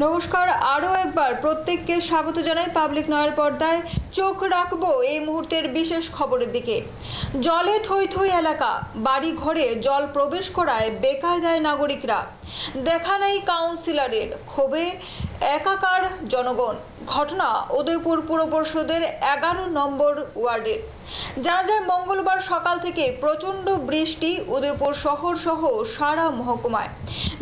নমস্কার, আরও একবার প্রত্যেককে স্বাগত জানাই পাবলিক নয়ের পর্দায়। চোখ রাখবো এই মুহূর্তের বিশেষ খবরের দিকে। জলে থই থই এলাকা, বাড়ি ঘরে জল প্রবেশ করায় বেকায়দায় নাগরিকরা। দেখা নেই কাউন্সিলরের, ক্ষোভে একাকার জনগণ। ঘটনা উদয়পুর পুর পরিষদের 11 নম্বর ওয়ার্ডের। জানা যায় মঙ্গলবার সকাল থেকে প্রচণ্ড বৃষ্টি উদয়পুর শহর সহ সারা মহকুমায়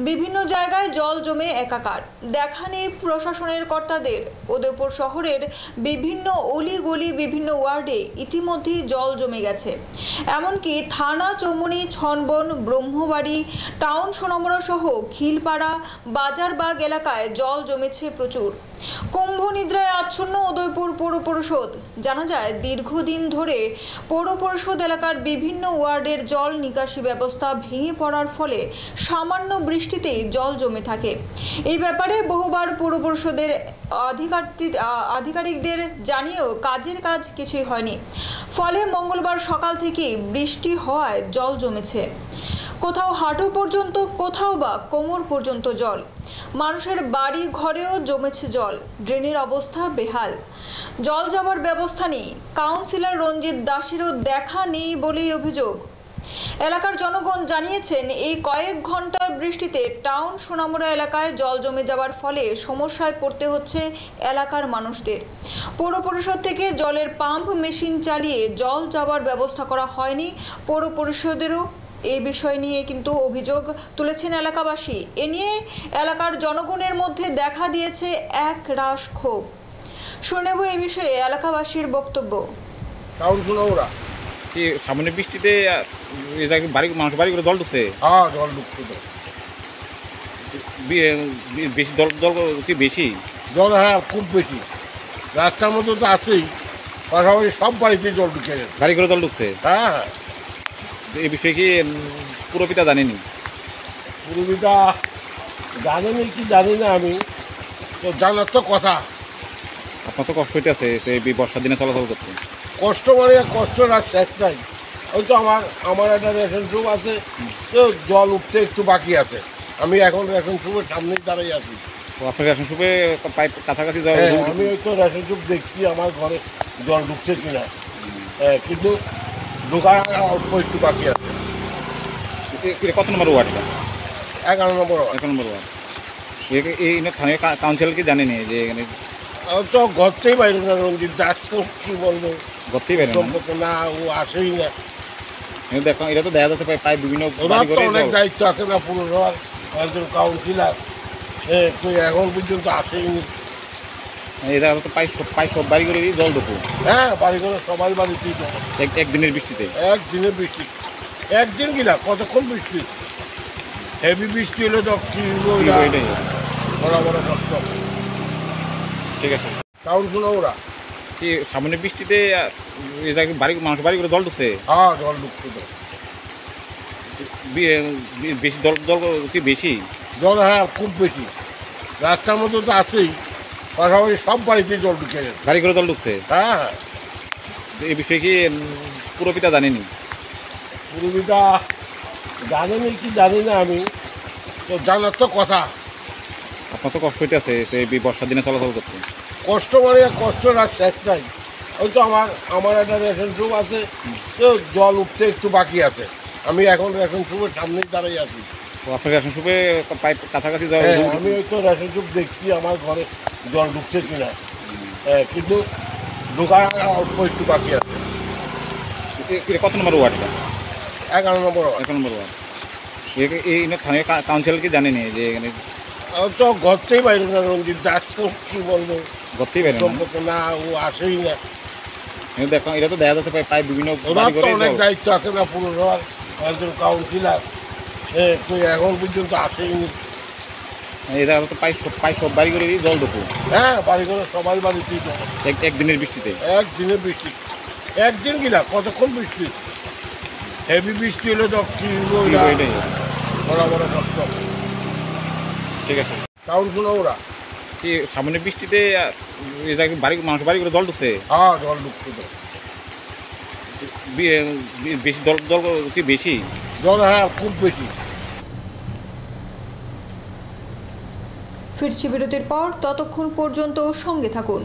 বিভিন্ন জায়গায় জল জমে একাকার। দেখা নেই প্রশাসনের কর্তাদের। উদয়পুর শহরের বিভিন্ন অলিগলি বিভিন্ন ওয়ার্ডে ইতিমধ্যেই জল জমে গেছে। এমনকি থানা চৌমুনি, ছনবন, ব্রহ্মবাড়ি, টাউন সোনামুড়া সহ খিলপাড়া, বাজারবাগ এলাকায় জল জমেছে প্রচুর। কুম্ভ নিদ্রায় আচ্ছন্ন উদয়পুর পৌর পরিষদ। জানা যায় দীর্ঘদিন ধরে পৌর পরিষদ এলাকার বিভিন্ন ওয়ার্ডের জল নিকাশি ব্যবস্থা ভেঙে পড়ার ফলে সামান্য বৃষ্টিতেই জল জমে থাকে। এই ব্যাপারে বহুবার পৌর পরিষদের আধিকারিকদের জানিয়েও কাজের কাজ কিছুই হয়নি। ফলে মঙ্গলবার সকাল থেকেই বৃষ্টি হওয়ায় জল জমেছে। কোথাও হাঁটু পর্যন্ত, কোথাও বা কোমর পর্যন্ত জল। মানুষের বাড়ি ঘরেও জমেছে জল। ড্রেনের অবস্থা বেহাল। জল যাওয়ার ব্যবস্থা নেই। কাউন্সিলর রঞ্জিত দাসেরও দেখা নেই বলেই অভিযোগ। এলাকার জনগণ জানিয়েছেন, এই কয়েক ঘন্টার বৃষ্টিতে টাউন সোনামুড়া এলাকায় জল জমে যাওয়ার ফলে সমস্যায় পড়তে হচ্ছে এলাকার মানুষদের। পৌর পরিষদ থেকে জলের পাম্প মেশিন চালিয়ে জল যাওয়ার ব্যবস্থা করা হয়নি। পৌর পরিষদেরও এই বিষয় নিয়ে কিন্তু অভিযোগ তুলেছেন এলাকাবাসী। এ নিয়ে এলাকার জনগণের মধ্যে দেখা দিয়েছে এক রাশ ক্ষোভ। শুনেব এই বিষয়ে এলাকাবাসীর বক্তব্য। সামনে বৃষ্টিতে মানুষ বাড়ি করে জল ঢুকছে। হ্যাঁ, জল ঢুকছে তো বেশি জল জল কি বেশি জল? হ্যাঁ, খুব বেশি। রাস্তার মধ্যে তো আছেই, পাশাপাশি সব বাড়িতে জল ঢুকে গেছে। গাড়ি করে জল ঢুকছে। হ্যাঁ হ্যাঁ, এই বিষয়ে কি পুরপিতা জানেনি? পুরবিটা জানেনি কি জানি না, আমি তো জানার তো কথা। আপনার তো কষ্ট হইতেছে এই বর্ষার দিনে চলাচল করতে। কষ্ট মানে কষ্টর আর শেষ নাই। ওই তো আমার একটা রেশন শপ আছে, তো জল উঠতে একটু বাকি আছে। আমি এখন রেশন শপের সামনেই দাঁড়িয়ে আছি। তো আপনার রেশন শপে পাইপ কাছাকাছি আমি ওই তো রেশন শপ দেখছি আমার ঘরে জল ঢুকছে কিনা, কিন্তু ঢোকার অল্প একটু বাকি আছে। কত নম্বর ওয়ার্ড? 11 নম্বর। 11 নম্বর ওয়ার্ড। এই স্থানীয় কাউন্সিলর কি জানেনি যে এখানে তো ঘরতেই বাইরে না, রঞ্জিত দাস তো কি বলবো, ঘরতেই বাইরে না, ও আসেই না। দেখো, এটা তো দেখা যাচ্ছে প্রায় বিভিন্ন অনেক দায়িত্ব আছে না পুরসভার, একজন কাউন্সিলর, এখন পর্যন্ত আসেইনি। এটা তো প্রায় সব বাড়ি করে জল ঢুকু। হ্যাঁ, বাড়ি করে সবাই বাড়িতেই একদিনের বৃষ্টিতে। একদিনের বৃষ্টি, একদিন কিনা কতক্ষণ বৃষ্টি, হেভি বৃষ্টি হলে তো কি বড় বড় কষ্ট। ঠিক আছে। টাউন সোনামুড়া। কি সামনে বৃষ্টিতে মানুষ বাড়ি করে জল ঢুকছে? হ্যাঁ, জল ঢুকছে তো বেশি জল জল কি বেশি জল? হ্যাঁ, খুব বেশি। রাস্তার মধ্যে তো আছেই, পাশাপাশি সব বাড়িতে জল ঢুকে গেছে। গাড়ি করে জল ঢুকছে। হ্যাঁ হ্যাঁ, এই বিষয়ে কি পুরপিতা জানেনি? পুরবিটা জানেনি কি জানি না, আমি তো জানার তো কথা। আপনার তো কষ্ট হইতেছে এই বর্ষার দিনে চলাচল করতে। কষ্ট মানে কষ্টর আর শেষ নাই। ওই তো আমার একটা রেশন শপ আছে, তো জল উঠতে একটু বাকি আছে। আমি এখন রেশন শপের সামনেই দাঁড়িয়ে আছি। তো আপনার রেশন শপে পাইপ কাছাকাছি আমি ওই তো রেশন শপ দেখছি আমার ঘরে জল ঢুকছে কিনা, কিন্তু ঢোকার অল্প একটু বাকি আছে। কত নম্বর ওয়ার্ড? 11 নম্বর। 11 নম্বর ওয়ার্ড। এই স্থানীয় কাউন্সিলর কি জানেনি যে এখানে তো ঘরতেই বাইরে না, রঞ্জিত দাস তো কি বলবো, ঘরতেই বাইরে না, ও আসেই না। দেখো, এটা তো দেখা যাচ্ছে প্রায় বিভিন্ন অনেক দায়িত্ব আছে না পুরসভার, একজন কাউন্সিলর, এখন পর্যন্ত আসেইনি। এটা তো প্রায় সব বাড়ি করে জল ঢুকু। হ্যাঁ, বাড়ি করে সবাই বাড়িতেই একদিনের বৃষ্টিতে। একদিনের বৃষ্টি, একদিন কিনা কতক্ষণ বৃষ্টি, হেভি বৃষ্টি হলে তো কি বড় বড় কষ্ট। ঠিক আছে। টাউন সোনামুড়া। কি সামনে বৃষ্টিতে মানুষ বাড়ি করে জল ঢুকছে? হ্যাঁ, জল ঢুকছে তো বেশি জল জল কি বেশি জল? হ্যাঁ, খুব বেশি। ফিরছি বিরতির পর, ততক্ষণ পর্যন্ত সঙ্গে থাকুন।